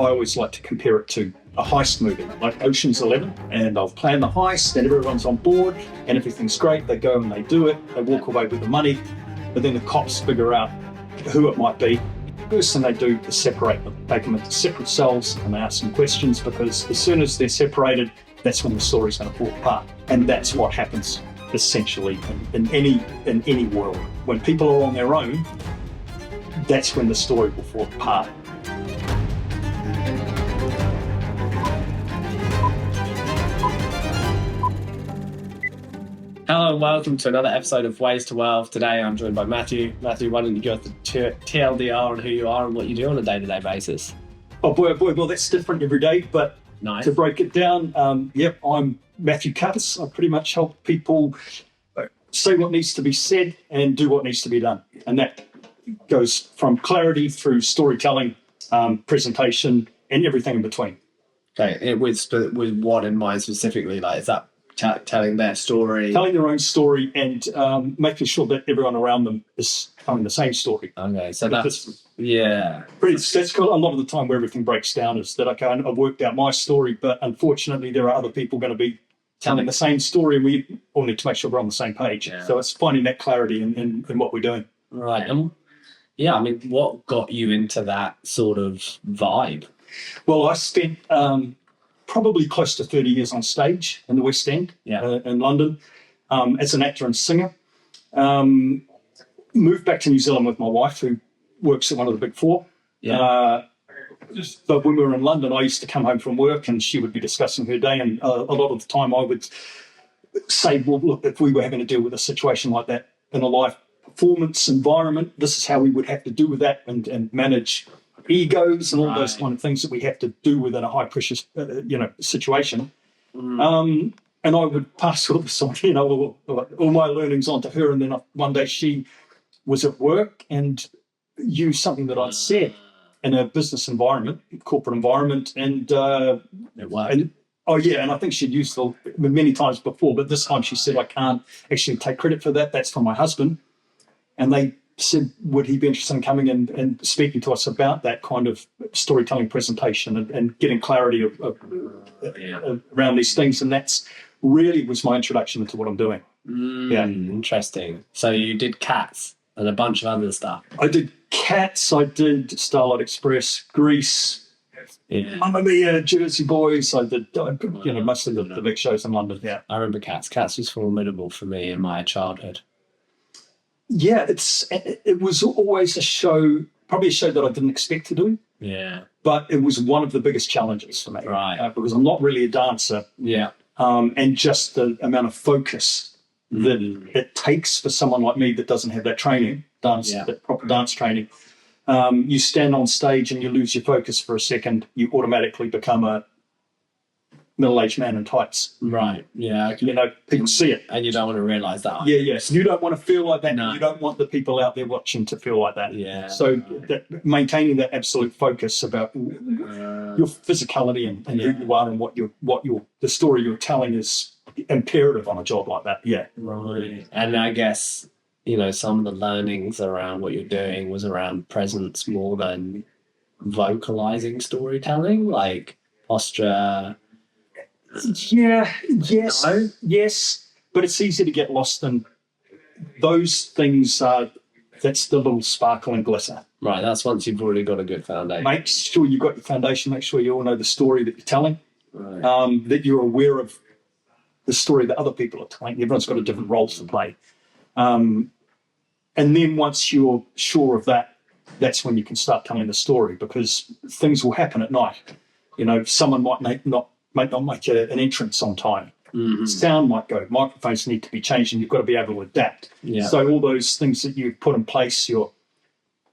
always like to compare it to a heist movie, like Ocean's 11, and I'll plan the heist and everyone's on board and everything's great. They go and they do it, they walk away with the money, but then the cops figure out who it might be. First thing they do is separate them, take them into separate cells and they ask them questions, because as soon as they're separated, that's when the story's going to fall apart. And that's what happens essentially in any world. When people are on their own, that's when the story will fall apart. Hello and welcome to another episode of Ways to Wealth. Today I'm joined by Matthew. Matthew, why don't you give us the TLDR on who you are and what you do on a day-to-day basis? Oh boy, well that's different every day, but Nice. To break it down, I'm Matthew Cutts. I pretty much help people say what needs to be said and do what needs to be done. And that goes from clarity through storytelling, presentation, and everything in between. Okay, with what in mind specifically? Like, is that telling their story? Telling their own story and making sure that everyone around them is telling the same story. Okay, so that's got a lot of the time where everything breaks down is that, okay, I've worked out my story, but unfortunately there are other people going to be telling the same story, and we all need to make sure we're on the same page. Yeah. So it's finding that clarity in what we're doing. Right. What got you into that sort of vibe? Well, I spent probably close to 30 years on stage in the West End in London as an actor and singer. Moved back to New Zealand with my wife, who works at one of the big four. Yeah. But when we were in London, I used to come home from work and she would be discussing her day, and a lot of the time I would say, well, look, if we were having to deal with a situation like that in a live performance environment, this is how we would have to deal with that and manage egos and all those kind of things that we have to do within a high pressure situation. And I would pass all this on, all my learnings on to her, and then one day she was at work and used something that I'd said in a business environment, corporate environment, and I think she'd used it many times before, but this time she said, I can't actually take credit for that. That's from my husband. And they said, would he be interested in coming and speaking to us about that kind of storytelling presentation and getting clarity around these things. And that's really was my introduction into what I'm doing. Interesting. So you did Cats and a bunch of other stuff. I did Cats, I did Starlight Express, Grease, Mamma Mia, Jersey Boys. I did most of the big shows in London. Yeah, I remember Cats. Cats was formidable for me in my childhood. Yeah, it was always probably a show that I didn't expect to do. Yeah, but it was one of the biggest challenges for me, right? Because I'm not really a dancer. Yeah, and just the amount of focus that it takes for someone like me that doesn't have that training, that proper dance training. You stand on stage and you lose your focus for a second, you automatically become a middle-aged man in tights. Right, yeah. People see it. And you don't want to realise that. Yes. You don't want to feel like that. No. You don't want the people out there watching to feel like that. Yeah. So maintaining that absolute focus about your physicality and who you are and the story you're telling is imperative on a job like that. Yeah. Right. And I guess, some of the learnings around what you're doing was around presence more than vocalizing storytelling, like posture. Yes, but it's easy to get lost in those things. That's the little sparkle and glitter. Right, that's once you've already got a good foundation. Make sure you've got your foundation. Make sure you all know the story that you're telling. Right. That you're aware of the story that other people are telling. Everyone's got a different role to play. And then once you're sure of that, that's when you can start telling the story, because things will happen at night. Someone might not make an entrance on time. Mm-hmm. Sound might go. Microphones need to be changed, and you've got to be able to adapt. Yeah. So all those things that you've put in place, you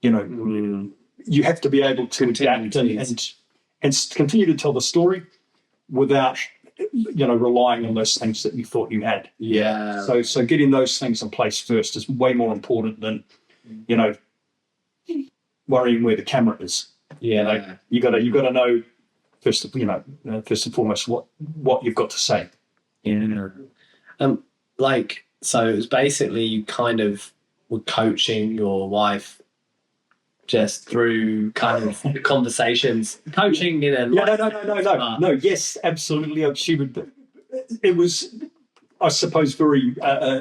have to be able to adapt and continue to tell the story without relying on those things that you thought you had. Yeah. So getting those things in place first is way more important than worrying where the camera is. Yeah. You got to know first and foremost what you've got to say. Yeah. So it was basically you kind of were coaching your wife just through kind of conversations, coaching in a No. Yes, absolutely. She would. It was, I suppose, very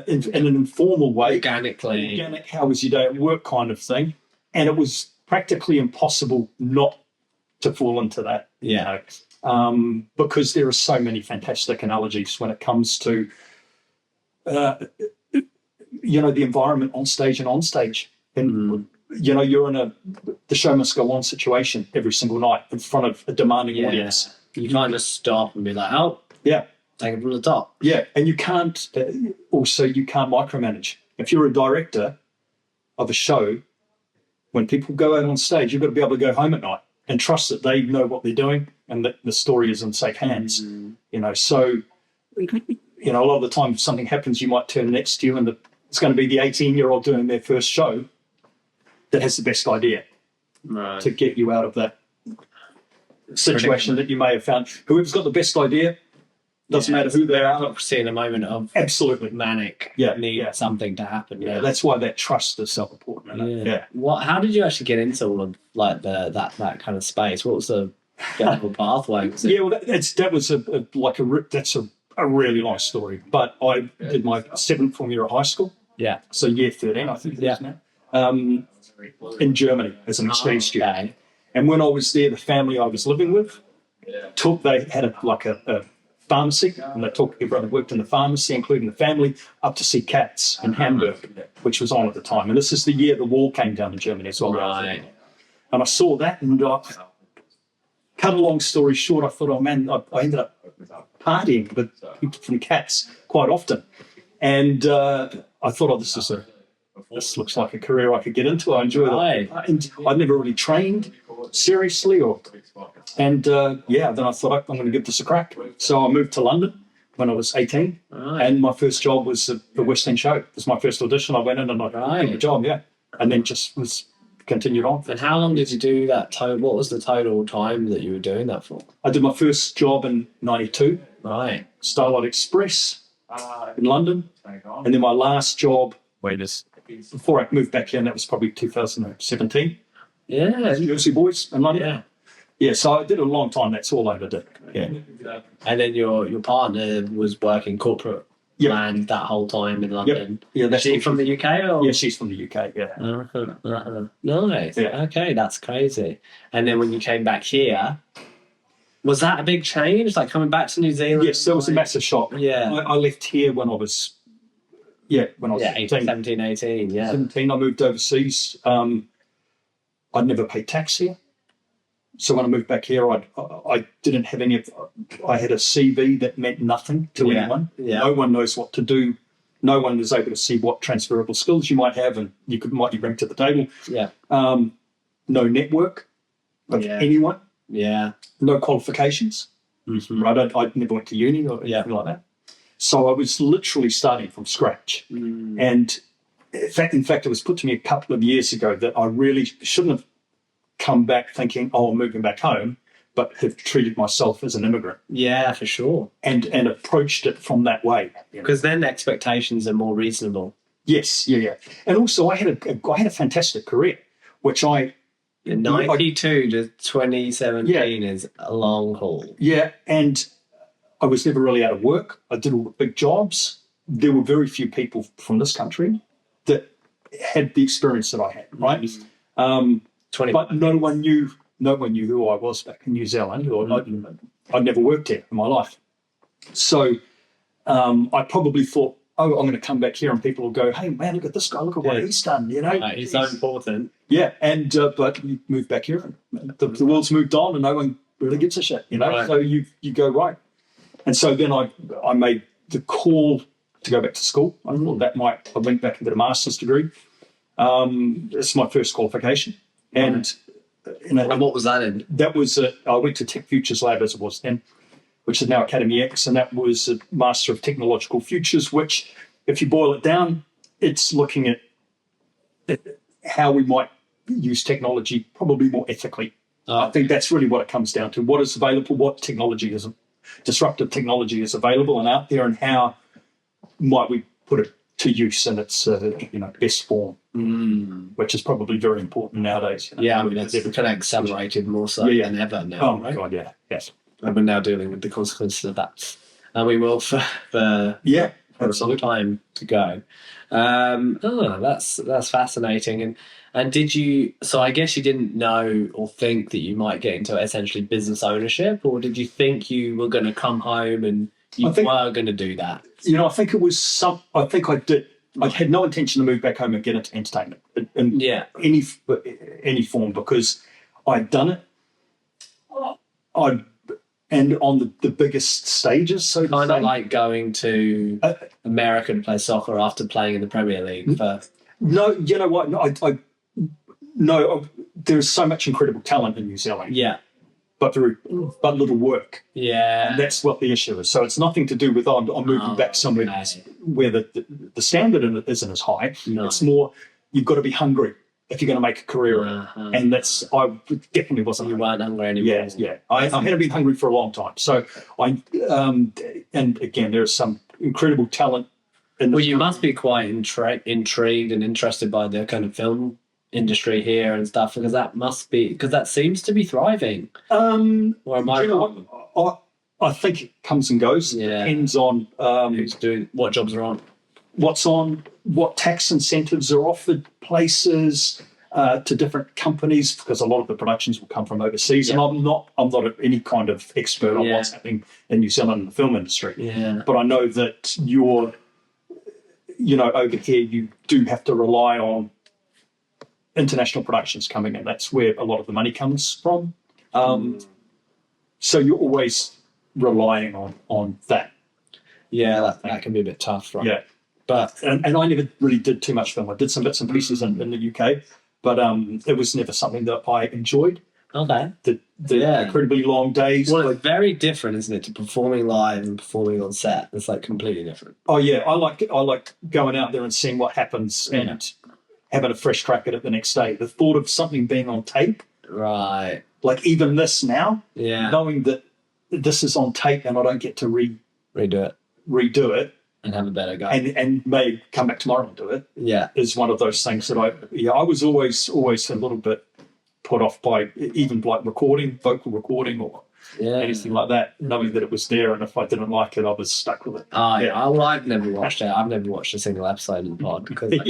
in an informal way, organically. Organic. How was your day at work, kind of thing, and it was practically impossible not to fall into that. Yeah. Because there are so many fantastic analogies when it comes to, the environment on stage and on stage. And, you're in the show must go on situation every single night in front of a demanding audience. You can't just stop and be like, oh, yeah, take it from the top. Yeah, and you can't, you can't micromanage. If you're a director of a show, when people go out on stage, you've got to be able to go home at night and trust that they know what they're doing and that the story is in safe hands. So, a lot of the time if something happens, you might turn next to you and it's going to be the 18-year-old doing their first show that has the best idea to get you out of that situation that you may have found. Whoever's got the best idea, doesn't matter who they are. Seeing a moment of absolutely manic need something to happen. Yeah, that's why that trust is so important. Yeah. How did you actually get into all of like that kind of space? What was the pathway? That's a really nice story. But I did my 7th form year at high school. Yeah. So year 13, I think it is now. In Germany as an exchange student. And when I was there, the family I was living with they had a pharmacy, and they took everyone who worked in the pharmacy, including the family, up to see cats in Hamburg, which was on at the time. And this is the year the wall came down in Germany as well. Right. And I saw that, and cut a long story short, I thought, I ended up partying with people from cats quite often. And I thought, this looks like a career I could get into. I enjoy it. I'd never really trained seriously, then I thought I'm going to give this a crack. So I moved to London when I was 18, and my first job was the West End show. It was my first audition. I went in and I got the job, and then just was continued on. And how long did you do that? What was the total time that you were doing that for? I did my first job in '92. Right. Starlight Express in London, and then my last job. Before I moved back here, and that was probably 2017. Yeah. Jersey Boys in London. Yeah, so I did a long time. That's all I did. Yeah. And then your partner was working corporate land that whole time in London. Yeah. Is she from the UK? Or? Yeah, she's from the UK, yeah. Nice. Yeah. Okay, that's crazy. And then when you came back here, was that a big change? Like coming back to New Zealand? Yes, that was a massive shock. Yeah. I left here when I was 17, 18, 17, I moved overseas. I'd never paid tax here. So when I moved back here, I didn't have I had a CV that meant nothing to anyone. Yeah. No one knows what to do. No one is able to see what transferable skills you might have and might be bring to the table. Yeah. No network of anyone. Yeah. No qualifications. Mm-hmm. Right. I never went to uni or anything like that. So I was literally starting from scratch. And in fact, it was put to me a couple of years ago that I really shouldn't have come back thinking, I'm moving back home, but have treated myself as an immigrant. Yeah, for sure. And approached it from that way. Because then the expectations are more reasonable. Yes, yeah. And also I had a fantastic career, which I... 92 to 2017 is a long haul. Yeah, and I was never really out of work. I did all the big jobs. There were very few people from this country that had the experience that I had, right? But no one knew who I was back in New Zealand. I'd never worked here in my life. So I probably thought, I'm going to come back here and people will go, hey, man, look at this guy. Look at what he's done, He's so important. Yeah, and but you move back here and the world's moved on and no one really gives a shit, Right. So you go, right. And so then I made the call to go back to school. I thought I went back and did a master's degree. It's my first qualification. And what was that in? That was, I went to Tech Futures Lab as it was then, which is now Academy X, and that was a Master of Technological Futures, which, if you boil it down, it's looking at how we might use technology probably more ethically. I think that's really what it comes down to. What is available, what technology is disruptive technology is available and out there, and how might we put it to use in its best form, which is probably very important nowadays. Yeah, I mean, it's kind of accelerated more so than ever now. Oh my God, yeah, yes. And we're now dealing with the consequences of that, and we will for some time to go. That's fascinating. And did you? So I guess you didn't know or think that you might get into essentially business ownership, or did you think you were going to come home and you were going to do that? I think it was I think I did. I had no intention to move back home and get into entertainment in any form, because I'd done it. And on the biggest stages, so to kind say. of like going to America to play soccer after playing in the Premier League. No, you know what? No, there's so much incredible talent in New Zealand. Yeah. But little work. Yeah. And that's what the issue is. So it's nothing to do with I'm moving back somewhere where the standard in it isn't as high. No. It's more, you've got to be hungry if you're going to make a career in it. And I definitely wasn't. You weren't hungry anymore. Yeah. I hadn't been hungry for a long time. So and again, there's some incredible talent. Well, you must be quite intrigued and interested by the kind of film industry here and stuff, because that seems to be thriving. Or am I? I think it comes and goes. It depends on who's doing, what jobs are on, what's on, what tax incentives are offered places to different companies, because a lot of the productions will come from overseas. And I'm not any kind of expert on what's happening in New Zealand in the film industry. Yeah. But I know that over here you do have to rely on international productions coming in. That's where a lot of the money comes from. So you're always relying on that. Yeah, that can be a bit tough, right? Yeah. But and I never really did too much film. I did some bits and pieces in the UK, but it was never something that I enjoyed. Okay. The incredibly long days. Well, it's very different, isn't it, to performing live and performing on set? It's like completely different. Oh yeah, I like going out there and seeing what happens and having a fresh crack at it the next day. The thought of something being on tape, right? Like even this now, knowing that this is on tape and I don't get to redo it. And have a better go. And may come back tomorrow and do it. Yeah. Is one of those things that I was always a little bit put off by, even like vocal recording or anything like that, knowing that it was there, and if I didn't like it, I was stuck with it. Well, I've never watched it. I've never watched a single episode of the pod because for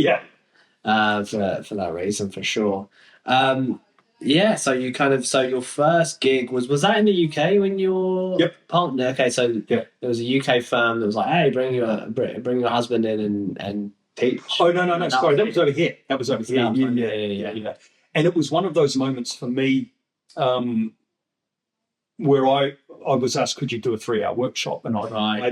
that reason, for sure. So your first gig was that in the UK when your partner? Okay, so there was a UK firm that was like, hey, bring your husband in and teach. Oh no, sorry, that was over here. Yeah. And it was one of those moments for me where I was asked, could you do a 3-hour workshop? And I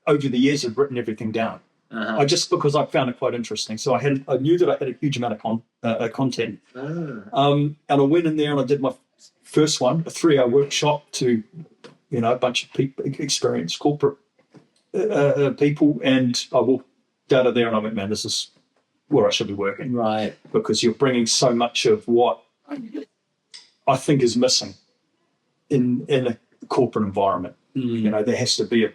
over the years had written everything down. Because I found it quite interesting. So I knew that I had a huge amount of content. And I went in there and I did my first one, a 3-hour workshop to, a bunch of people, experienced corporate people. And I walked out of there and I went, man, this is where I should be working. Right. Because you're bringing so much of what I think is missing in a corporate environment. There has to be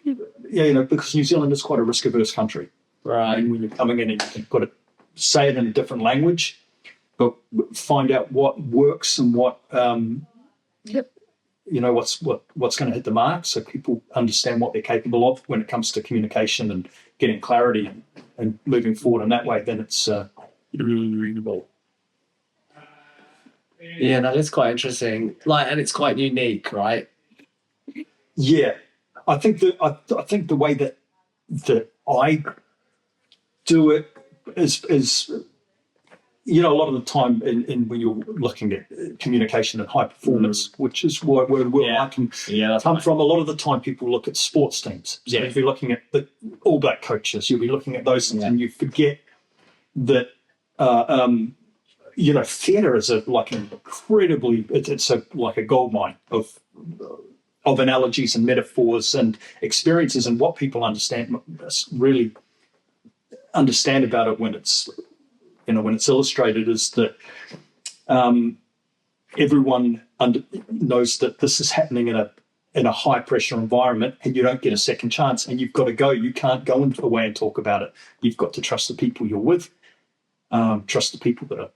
because New Zealand is quite a risk-averse country. Right. And when you're coming in and you've got to say it in a different language, but find out what works and what, what's going to hit the mark so people understand what they're capable of when it comes to communication and getting clarity and moving forward in that way, then it's really readable. Yeah, that is quite interesting. And it's quite unique, right? Yeah. I think the way that I do it is a lot of the time in when you're looking at communication and high performance, which is where I can come from. A lot of the time people look at sports teams. So if you're looking at the All Black coaches, you'll be looking at those things and you forget that theatre is like an incredibly it's like a goldmine of analogies and metaphors and experiences, and what people really understand about it when it's illustrated is that everyone knows that this is happening in in a high pressure environment and you don't get a second chance and you've got to go. You can't go into the way and talk about it. You've got to trust the people you're with, trust the people that are,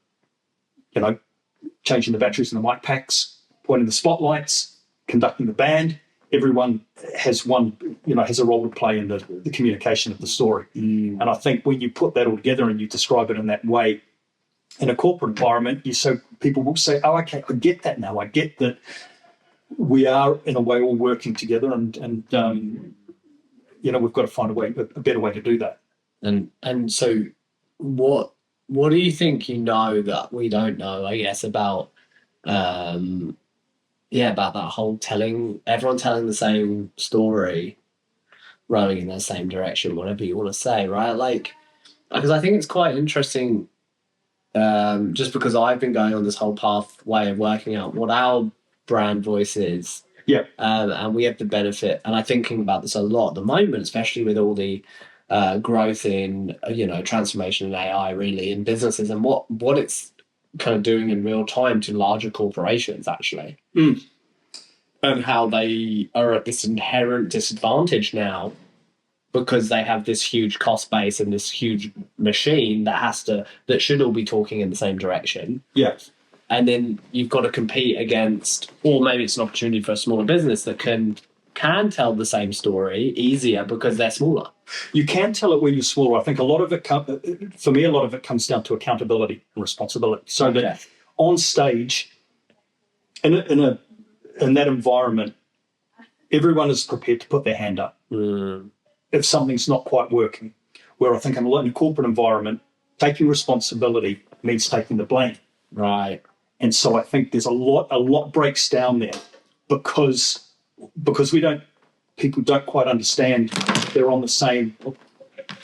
changing the batteries in the mic packs, pointing the spotlights, conducting the band. Everyone has has a role to play in the communication of the story. And I think when you put that all together and you describe it in that way, in a corporate environment, people will say, oh, okay, I get that now. I get that we are, in a way, all working together and we've got to find a better way to do that. And so what do you think that we don't know, I guess, about about that whole everyone telling the same story, rowing in the same direction, whatever you want to say, right? Like, because I think it's quite interesting, just because I've been going on this whole pathway of working out what our brand voice is. Yeah. And we have the benefit, and I'm thinking about this a lot at the moment, especially with all the growth in, transformation in AI really in businesses and what it's kind of doing in real time to larger corporations actually. And how they are at this inherent disadvantage now because they have this huge cost base and this huge machine that should all be talking in the same direction. Yeah. And then you've got to compete against, or maybe it's an opportunity for a smaller business that can tell the same story easier because they're smaller. You can tell it when you're smaller. I think a lot of it comes down to accountability and responsibility. So that on stage, in that environment, everyone is prepared to put their hand up if something's not quite working. Where I think in a corporate environment, taking responsibility means taking the blame. Right. And so I think there's a lot breaks down there because people don't quite understand they're on the same,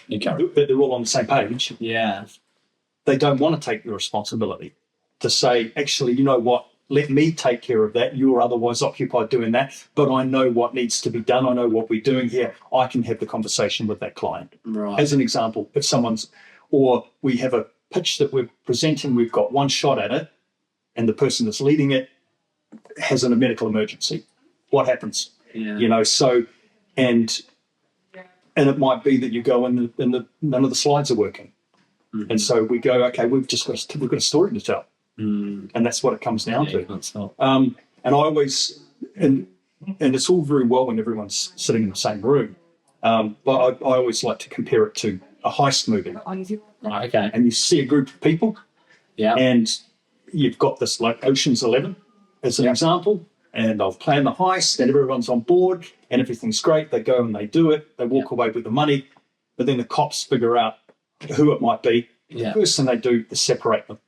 they're all on the same page. Yeah. They don't want to take the responsibility to say, actually, you know what, let me take care of that. You're otherwise occupied doing that, but I know what needs to be done. I know what we're doing here. I can have the conversation with that client. Right. As an example, or we have a pitch that we're presenting, we've got one shot at it, and the person that's leading it has a medical emergency. What happens? Yeah. And it might be that you go and none of the slides are working. Mm-hmm. And so we go, okay, we've got a story to tell. And that's what it comes down to. And I always, and it's all very well when everyone's sitting in the same room, but I always like to compare it to a heist movie. Right, okay. And you see a group of people, and you've got this like Ocean's 11 as an example, and they'll plan the heist, and everyone's on board, and everything's great. They go and they do it. They walk away with the money, but then the cops figure out who it might be. The first thing they do is separate them.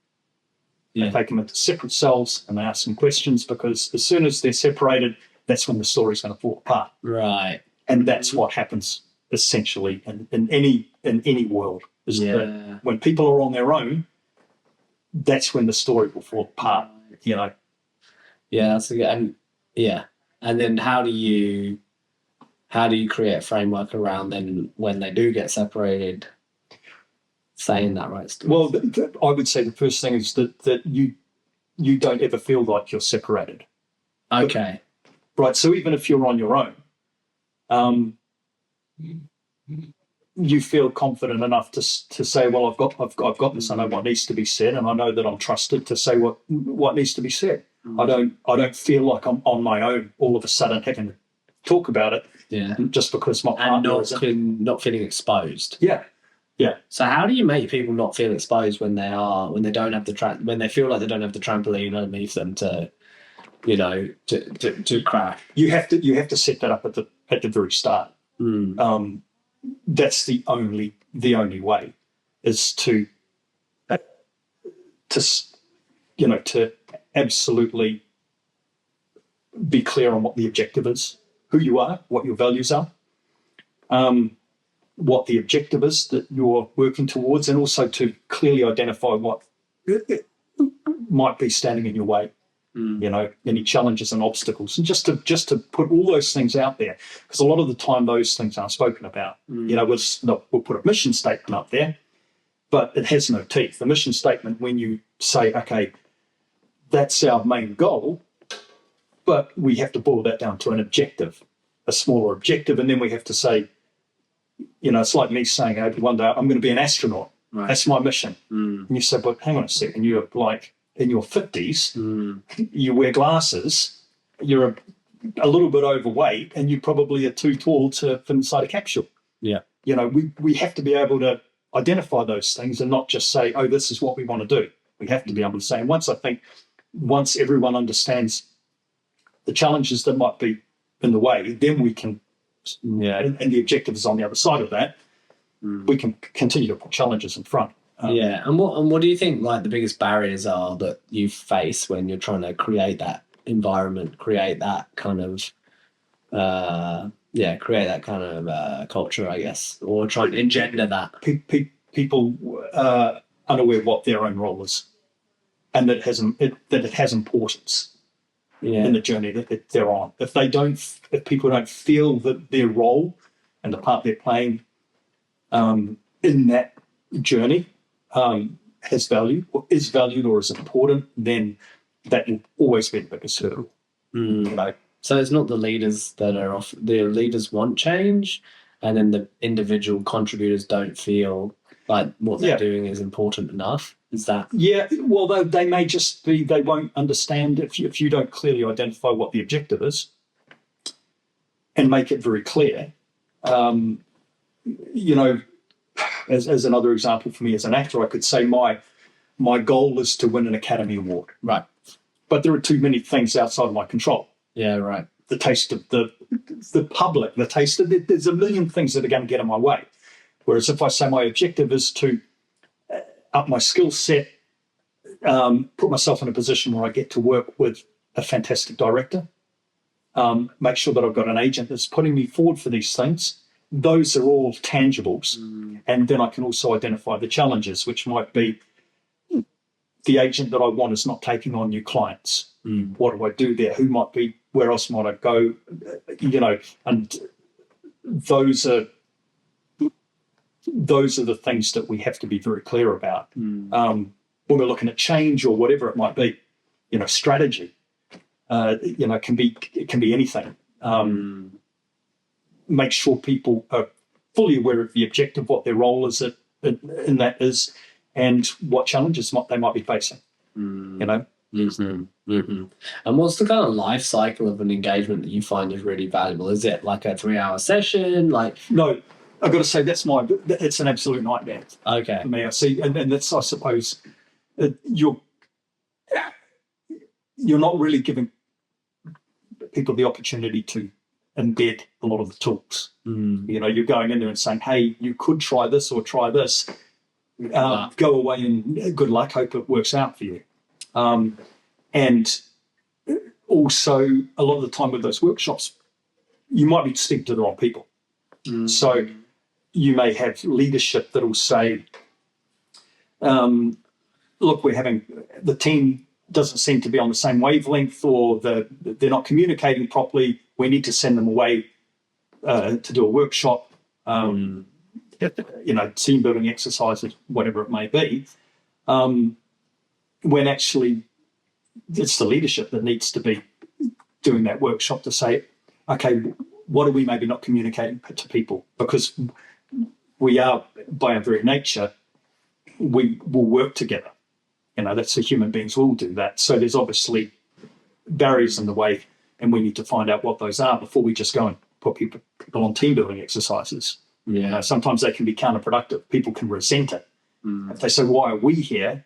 They take them into separate cells and they ask them questions because as soon as they're separated, that's when the story's going to fall apart. Right. And that's what happens essentially in any world. Is that when people are on their own, that's when the story will fall apart. Yeah, that's a good. And then how do you create a framework around then when they do get separated? Saying that right story. Well, I would say the first thing is that you don't ever feel like you're separated. Okay. Right. So even if you're on your own, you feel confident enough to say, well, I've got this. I know what needs to be said, and I know that I'm trusted to say what needs to be said. I don't feel like I'm on my own all of a sudden having to talk about it. Yeah. Just because my partner not feeling exposed. Yeah. Yeah. So how do you make people not feel exposed when they don't have when they feel like they don't have the trampoline underneath them to crash? You have to set that up at the very start. That's the only way is to absolutely be clear on what the objective is, who you are, what your values are. What the objective is that you're working towards, and also to clearly identify what might be standing in your way, any challenges and obstacles, and just to put all those things out there, because a lot of the time those things aren't spoken about. We'll put a mission statement up there, but it has no teeth. The mission statement, when you say, okay, that's our main goal, But we have to boil that down to an objective, a smaller objective, and then we have to say, it's like me saying, one day I'm going to be an astronaut. Right. That's my mission. And you say, but hang on a second, you're like in your 50s, you wear glasses, you're a little bit overweight, and you probably are too tall to fit inside a capsule. Yeah. We have to be able to identify those things and not just say, oh, this is what we want to do. We have to be able to say, and once everyone understands the challenges that might be in the way, then we can, and the objective is on the other side of that, we can continue to put challenges in front. And what do you think like the biggest barriers are that you face when you're trying to create that environment, create that kind of culture, I guess, or try to engender that? People unaware what their own role is, and that it has importance in the journey that they're on. If people don't feel that their role and the part they're playing in that journey has value, or is valued, or is important, then that will always be the biggest hurdle. So it's not the leaders that are off. The leaders want change, and then the individual contributors don't feel like what they're doing is important enough. Is that? Yeah. Well, they may just be. They won't understand if you don't clearly identify what the objective is, and make it very clear. As another example for me as an actor, I could say my goal is to win an Academy Award. Right. But there are too many things outside of my control. Yeah, right. The taste of the public, the taste of there's a million things that are going to get in my way. Whereas if I say my objective is to up my skill set, put myself in a position where I get to work with a fantastic director, make sure that I've got an agent that's putting me forward for these things, those are all tangibles. And then I can also identify the challenges, which might be the agent that I want is not taking on new clients. What do I do there? Who might be? Where else might I go? And those are the things that we have to be very clear about when we're looking at change or whatever it might be. Strategy. It can be anything. Make sure people are fully aware of the objective, what their role is in that is, and what challenges they might be facing. And what's the kind of life cycle of an engagement that you find is really valuable? Is it like a 3-hour session? No, I've got to say it's an absolute nightmare. Okay. For me, I see, and that's, I suppose, you're not really giving people the opportunity to embed a lot of the tools. You're going in there and saying, hey, you could try this or try this. Go away and good luck, hope it works out for you. And also, a lot of the time with those workshops, you might be speaking to the wrong people. So you may have leadership that will say, look, the team doesn't seem to be on the same wavelength, or they're not communicating properly. We need to send them away to do a workshop, team building exercises, whatever it may be. When actually it's the leadership that needs to be doing that workshop to say, okay, what are we maybe not communicating to people? Because we are, by our very nature, we will work together. That's the human beings will do that. So there's obviously barriers in the way, and we need to find out what those are before we just go and put people on team building exercises. Yeah. Sometimes they can be counterproductive. People can resent it. If they say, why are we here?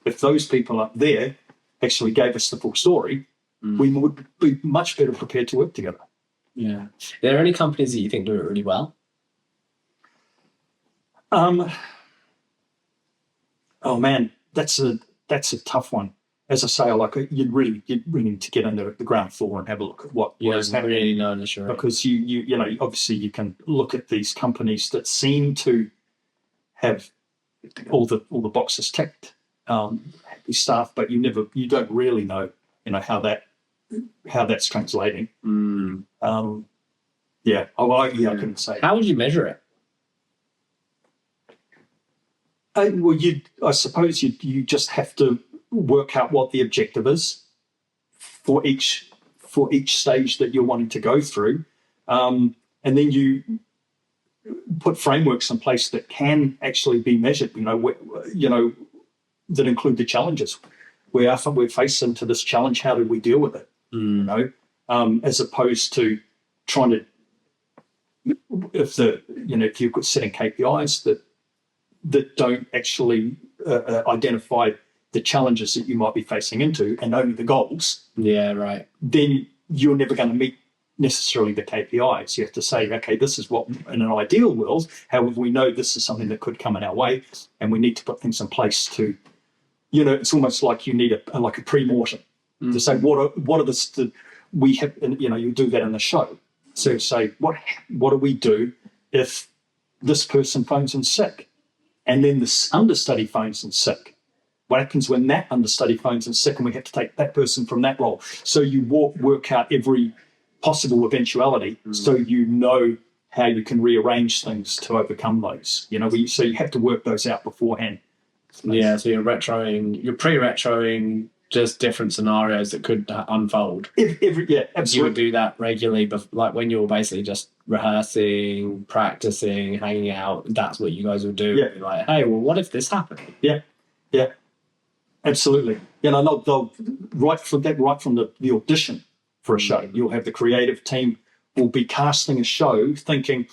If those people up there actually gave us the full story, we would be much better prepared to work together. Yeah. Are there any companies that you think do it really well? Oh man, that's a tough one. As I say, you'd really need to get under the ground floor and have a look at what is happening. Really notice, right? Because you obviously you can look at these companies that seem to have all the boxes ticked, happy staff, but you don't really know how that's translating. I couldn't say. How would you measure it? I suppose you just have to work out what the objective is for each for each stage that you're wanting to go through. And then you put frameworks in place that can actually be measured, that include the challenges. We're faced into this challenge. How do we deal with it? As opposed to trying to, if you've got setting KPIs that don't actually identify the challenges that you might be facing into and only the goals. Yeah, right. Then you're never going to meet necessarily the KPIs. You have to say, okay, this is what in an ideal world. However, we know this is something that could come in our way, and we need to put things in place to. It's almost like you need a pre-mortem to say what are we have. You do that in the show. So say what do we do if this person phones in sick, and then this understudy phones in sick? What happens when that understudy phones in sick and we have to take that person from that role? So you work out every possible eventuality, so you know how you can rearrange things to overcome those. So you have to work those out beforehand. Yeah, so you're pre-retroing just different scenarios that could unfold. Yeah, absolutely. You would do that regularly, but like when you're basically just rehearsing, practicing, hanging out, that's what you guys will do. Yeah. Like, hey, well, what if this happened? Yeah, absolutely. They'll right from the audition for a show, you'll have the creative team will be casting a show thinking,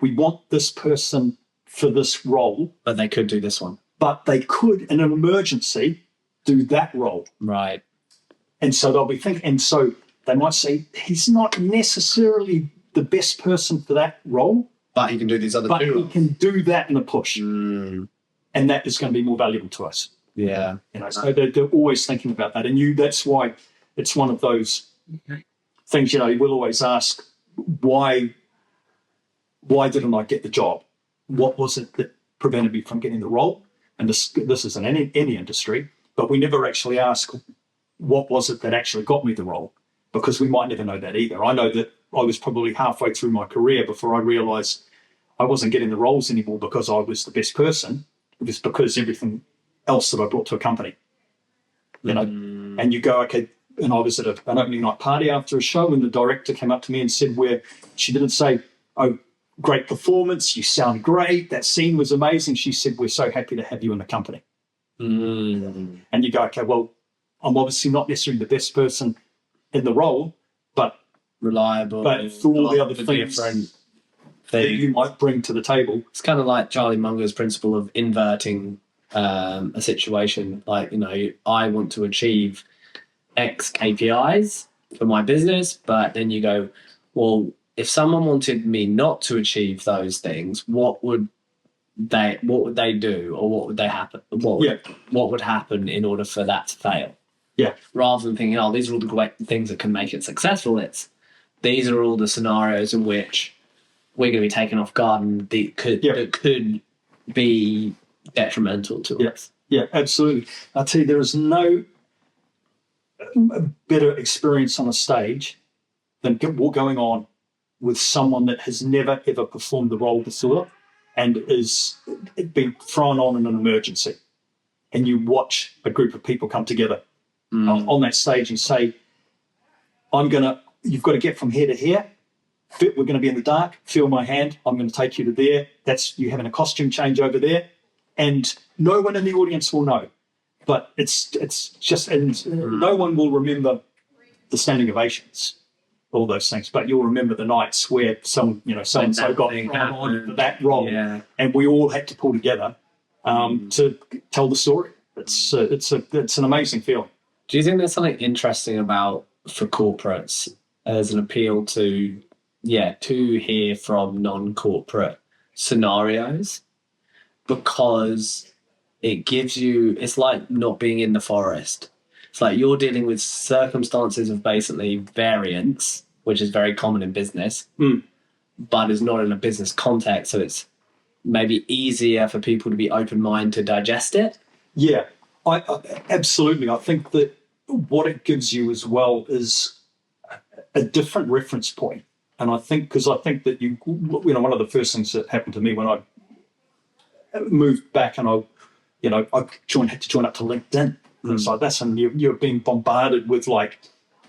we want this person for this role. But they could do this one. But they could, in an emergency, do that role. Right. And so they'll be thinking, and so they might say, he's not necessarily the best person for that role. But he can do these other two. But he can do that in a push. And that is going to be more valuable to us. Yeah. So they're always thinking about that. And that's why it's one of those things, we'll always ask, why didn't I get the job? What was it that prevented me from getting the role? And this is in any industry, but we never actually ask, what was it that actually got me the role? Because we might never know that either. I know that I was probably halfway through my career before I realised I wasn't getting the roles anymore because I was the best person. It was because everything else that I brought to a company. And you go, okay, and I was at an opening night party after a show, and the director came up to me and said, where she didn't say, oh, great performance, you sound great, that scene was amazing. She said, we're so happy to have you in the company. And you go, okay, well, I'm obviously not necessarily the best person in the role, but reliable. But for all the other things that you might bring to the table. It's kind of like Charlie Munger's principle of inverting a situation. Like, I want to achieve X KPIs for my business, but then you go, well, if someone wanted me not to achieve those things, what would they do, or what would they happen? What would happen in order for that to fail? Yeah. Rather than thinking, these are all the great things that can make it successful. These are all the scenarios in which we're going to be taken off guard and that could be detrimental to us. Yeah, absolutely. I'll tell you, there is no better experience on a stage than going on with someone that has never, ever performed the role before and is being thrown on in an emergency. And you watch a group of people come together on that stage and say, you've got to get from here to here. We're going to be in the dark. Feel my hand. I'm going to take you to there. That's you having a costume change over there. And no one in the audience will know. But it's just, and no one will remember the standing ovations, all those things. But you'll remember the nights where so and so got thrown on for that role, and we all had to pull together to tell the story. It's an amazing feeling. Do you think there's something interesting for corporates as an appeal to hear from non-corporate scenarios? Because it gives you, it's like not being in the forest. It's like you're dealing with circumstances of basically variance, which is very common in business, but is not in a business context. So it's maybe easier for people to be open-minded to digest it. Yeah, I absolutely. I think that what it gives you as well is a different reference point. And I think that one of the first things that happened to me when I moved back and I had to join up to LinkedIn. And it's like, and you're being bombarded with like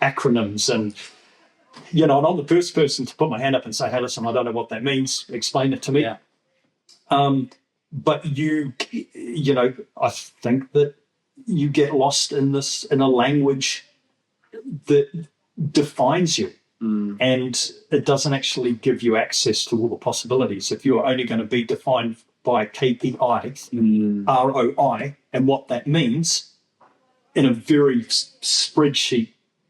acronyms and, and I'm the first person to put my hand up and say, hey, listen, I don't know what that means. Explain it to me. Yeah. But I think that you get lost in a language that defines you. And it doesn't actually give you access to all the possibilities. If you're only going to be defined by KPI, ROI, and what that means in a very spreadsheet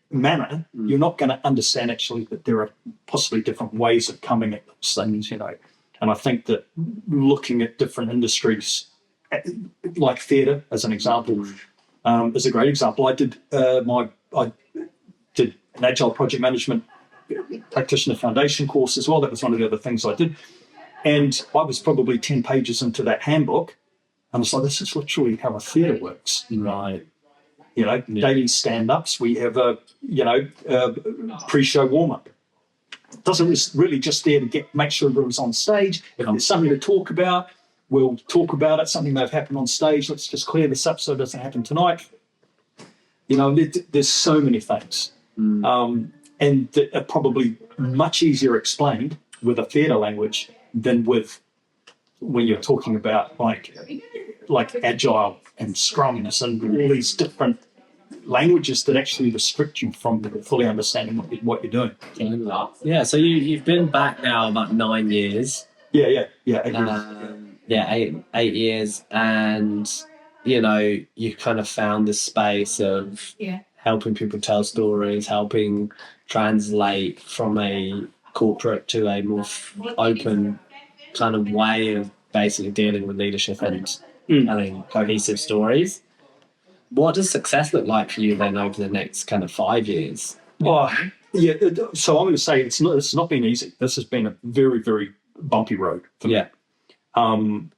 manner, you're not going to understand actually that there are possibly different ways of coming at those things, And I think that looking at different industries, like theatre as an example, is a great example. I did an Agile Project Management Practitioner Foundation course as well. That was one of the other things I did. And I was probably 10 pages into that handbook. And I was like, this is literally how a theatre works. Right. Daily stand-ups. We have a pre-show warm-up. Doesn't really just there to make sure everyone's on stage. If there's something to talk about, we'll talk about it. Something may have happened on stage. Let's just clear this up so it doesn't happen tonight. There's so many things. And that are probably much easier explained with a theatre language than when you're talking about like agile and scrums and all these different languages that actually restrict you from fully understanding what you're doing. Yeah, so you've been back now about 9 years. Yeah. 8 years. 8 years, and you kind of found this space of helping people tell stories, helping translate from a corporate to a more open kind of way of basically dealing with leadership and telling cohesive stories. What does success look like for you then over the next kind of 5 years? So I'm going to say it's not been easy. This has been a very, very bumpy road for me. I'm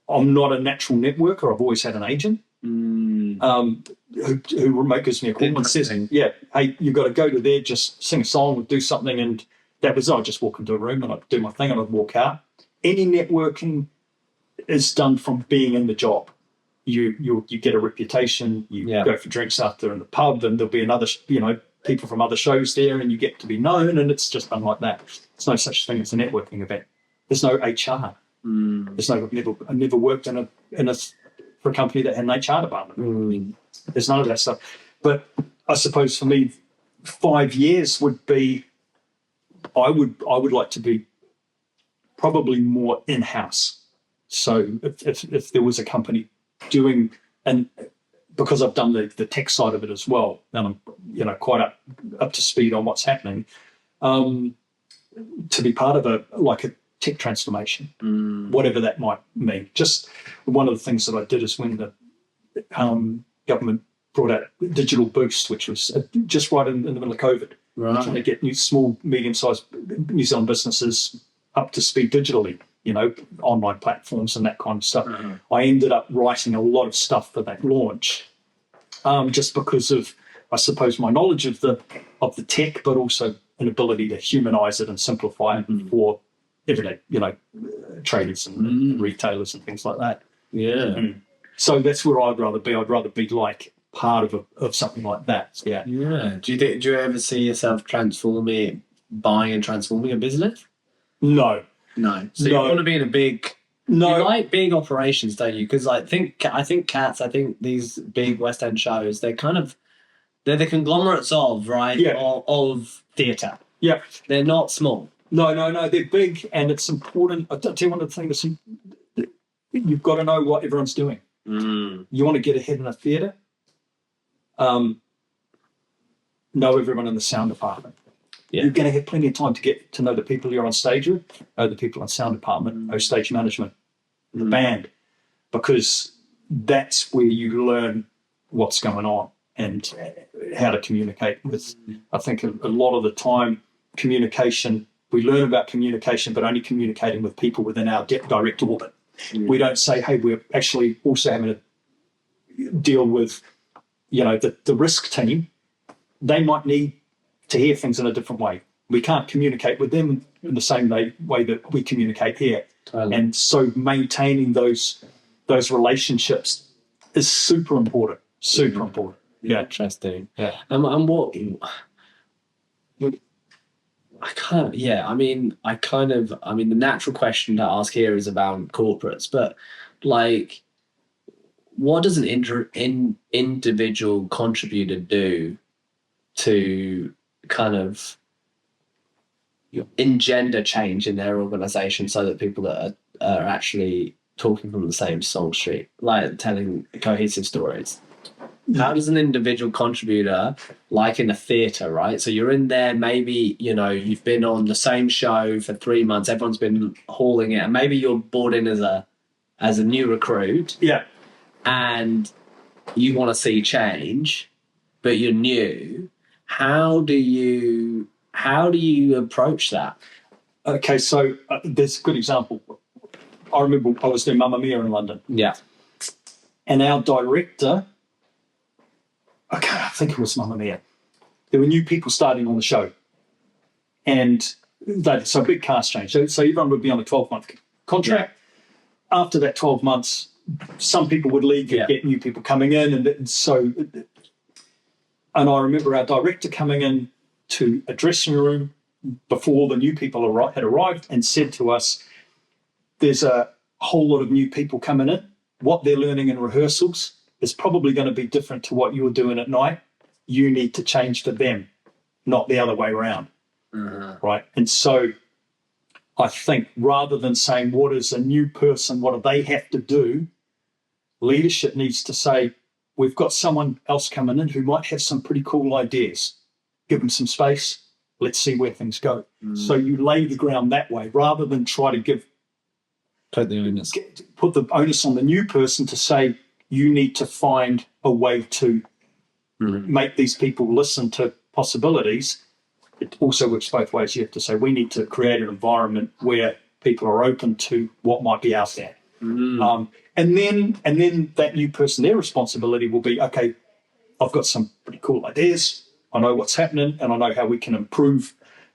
not a natural networker. I've always had an agent who remote gives me a call and says, hey, you've got to go to there, just sing a song, do something. And that was, I'd just walk into a room and I'd do my thing and I'd walk out. Any networking is done from being in the job. You get a reputation, you go for drinks after in the pub, and there'll be another, people from other shows there, and you get to be known, and it's just done like that. There's no such thing as a networking event. There's no HR. There's no. I never worked for a company that had an HR department. There's none of that stuff. But I suppose for me, 5 years would be. I would like to be probably more in-house. So if there was a company doing, and because I've done the tech side of it as well, and I'm quite up to speed on what's happening, to be part of a tech transformation, whatever that might mean. Just one of the things that I did is when the government brought out Digital Boost, which was just right in the middle of COVID, trying to get small, medium-sized New Zealand businesses up to speed digitally. Online platforms and that kind of stuff. I ended up writing a lot of stuff for that launch, just because of, I suppose, my knowledge of the tech, but also an ability to humanize it and simplify it for everyday, traders and retailers and things like that. Yeah. So that's where I'd rather be. I'd rather be like part of something like that. Yeah. Yeah. Do you ever see yourself buying and transforming a business? No. So you want to be in a big. No, you like big operations, don't you? Because I think these big West End shows, they're the conglomerates of of theatre. Yeah, they're not small. No, they're big, and it's important. I'll tell you one of the things. You've got to know what everyone's doing. You want to get ahead in a theatre. Know everyone in the sound department. Yeah. You're going to have plenty of time to get to know the people you're on stage with, know the people in sound department, know stage management, the band, because that's where you learn what's going on and how to communicate with. I think a lot of the time, communication, we learn about communication, but only communicating with people within our direct orbit. We don't say, hey, we're actually also having to deal with, the risk team. They might need to hear things in a different way. We can't communicate with them in the same way that we communicate here. Totally. And so maintaining those relationships is super important. Super important. Yeah, interesting. Yeah. And what the natural question to ask here is about corporates, but like, what does an individual contributor do to kind of engender change in their organization so that people that are actually talking from the same song street, like telling cohesive stories? How does an individual contributor, like in a theatre, right? So you're in there, maybe, you've been on the same show for 3 months, everyone's been hauling it, and maybe you're brought in as a new recruit. Yeah. And you want to see change, but you're new. How do you approach that? Okay, so there's a good example. I remember I was doing Mamma Mia in London. Yeah. And our director, I think it was Mamma Mia, there were new people starting on the show. And so a big cast change. So everyone would be on a 12-month contract. Yeah. After that 12 months, some people would leave and get new people coming in. And I remember our director coming in to a dressing room before the new people had arrived and said to us, there's a whole lot of new people coming in. What they're learning in rehearsals is probably going to be different to what you're doing at night. You need to change for them, not the other way around. Right? And so I think rather than saying, what is a new person, what do they have to do, leadership needs to say, we've got someone else coming in who might have some pretty cool ideas. Give them some space. Let's see where things go. So you lay the ground that way rather than try to put the onus on the new person to say, you need to find a way to make these people listen to possibilities. It also works both ways. You have to say, we need to create an environment where people are open to what might be out there. And then that new person, their responsibility will be, okay, I've got some pretty cool ideas. I know what's happening and I know how we can improve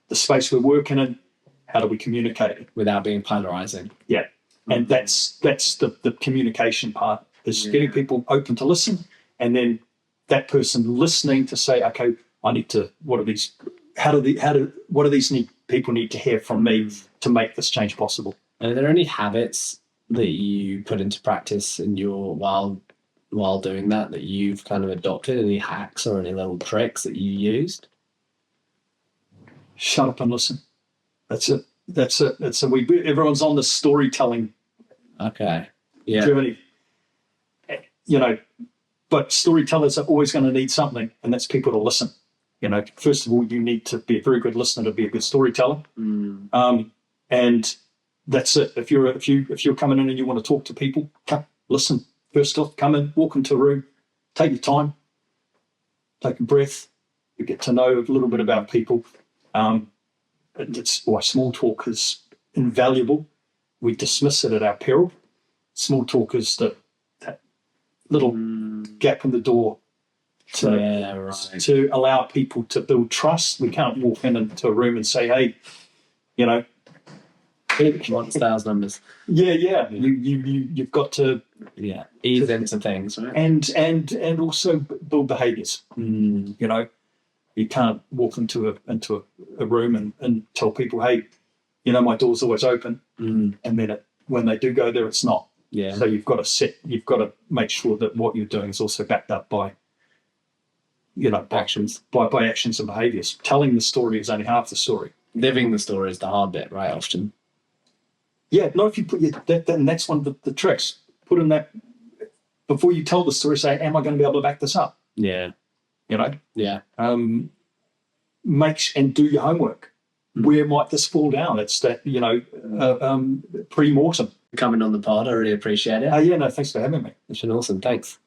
the space we're working in. How do we communicate it? Without being polarizing. Yeah. And that's the communication part, is getting people open to listen, and then that person listening to say, okay, what do these people need to hear from me to make this change possible? Are there any habits that you put into practice in your while doing that you've kind of adopted? Any hacks or any little tricks that you used? Shut up and listen. That's it. Everyone's on the storytelling journey. But storytellers are always going to need something, and that's people to listen. First of all, you need to be a very good listener to be a good storyteller. And that's it. If you're coming in and you want to talk to people, listen. First off, come in, walk into a room, take your time, take a breath, you get to know a little bit about people. It's why small talk is invaluable. We dismiss it at our peril. Small talk is that little gap in the door to allow people to build trust. We can't walk into a room and say, hey, want sales numbers. Yeah. You've got to ease into things, right? And also build behaviours. You can't walk into a room and tell people, hey, my door's always open, and then when they do go there, it's not. Yeah. So you've got to make sure that what you're doing is also backed up by actions, by actions and behaviours. Telling the story is only half the story. Living the story is the hard bit, right? Often. Yeah, not if you put and that's one of the tricks. Put in that before you tell the story. Say, am I going to be able to back this up? Yeah. Yeah. And do your homework. Where might this fall down? It's that pre-mortem. Coming on the pod, I really appreciate it. No, thanks for having me. It's been awesome. Thanks.